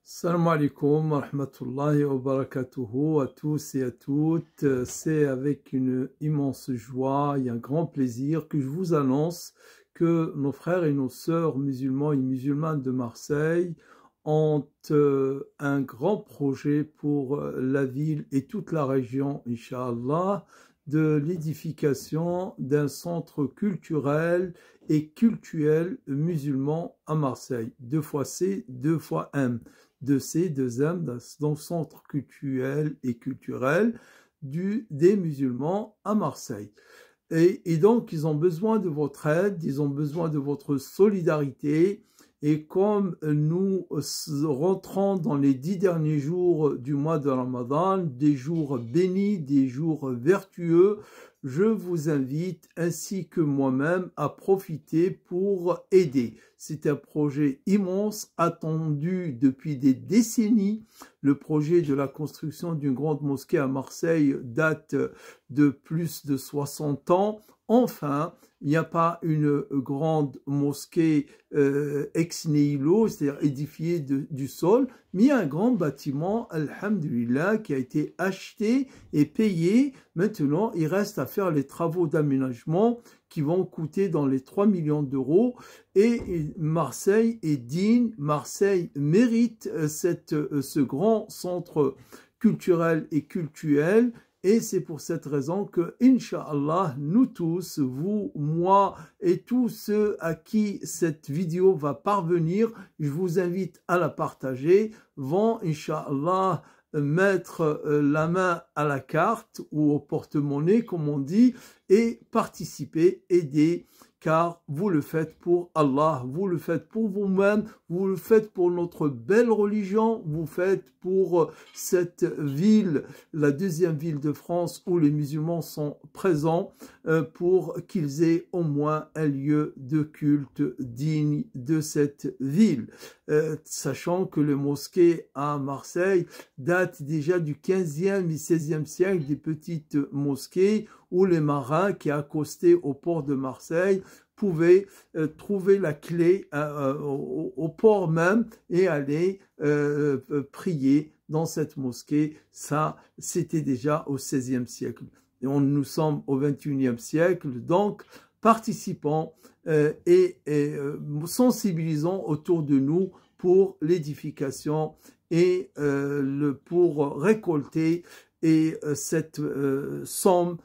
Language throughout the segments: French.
Salam alaikum wa rahmatullahi wa barakatuhu à tous et à toutes. C'est avec une immense joie et un grand plaisir que je vous annonce que nos frères et nos sœurs musulmans et musulmanes de Marseille ont un grand projet pour la ville et toute la région, Inch'Allah, de l'édification d'un centre culturel et cultuel musulman à Marseille. 2 fois C, 2 fois M. 2C, 2M, donc centre culturel et culturel des musulmans à Marseille. Et donc, ils ont besoin de votre aide, ils ont besoin de votre solidarité. Et comme nous rentrons dans les 10 derniers jours du mois de Ramadan, des jours bénis, des jours vertueux, je vous invite, ainsi que moi-même, à profiter pour aider. C'est un projet immense, attendu depuis des décennies. Le projet de la construction d'une grande mosquée à Marseille date de plus de 60 ans. Enfin, il n'y a pas une grande mosquée ex nihilo, c'est-à-dire édifiée du sol, mais il y a un grand bâtiment, alhamdulillah, qui a été acheté et payé. Maintenant, il reste à faire les travaux d'aménagement qui vont coûter dans les 3 millions d'euros. Et Marseille est digne, Marseille mérite ce grand centre culturel et cultuel. Et c'est pour cette raison que, Inch'Allah, nous tous, vous, moi et tous ceux à qui cette vidéo va parvenir, je vous invite à la partager, vont, Inch'Allah, mettre la main à la carte ou au porte-monnaie, comme on dit, et participer, aider, car vous le faites pour Allah, vous le faites pour vous-même, vous le faites pour notre belle religion, vous le faites pour cette ville, la deuxième ville de France où les musulmans sont présents, pour qu'ils aient au moins un lieu de culte digne de cette ville. Sachant que les mosquées à Marseille datent déjà du 15e et 16e siècle, des petites mosquées où les marins qui accostaient au port de Marseille pouvaient trouver la clé au port même et aller prier dans cette mosquée. Ça, c'était déjà au 16e siècle. Et nous sommes au 21e siècle, donc participons et sensibilisons autour de nous pour l'édification et pour récolter cette somme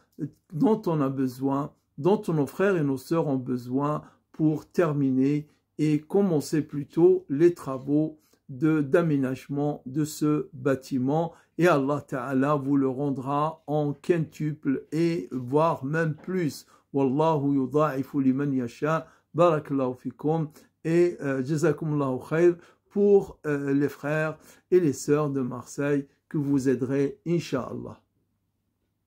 dont on a besoin, dont nos frères et nos sœurs ont besoin pour terminer et commencer plutôt les travaux d'aménagement de ce bâtiment. Et Allah Ta'ala vous le rendra en quintuple et voire même plus. Wallahu yudha'ifu liman yasha. Barakallahu fikum. Et jazakumullahu khair pour les frères et les sœurs de Marseille que vous aiderez, Inch'Allah.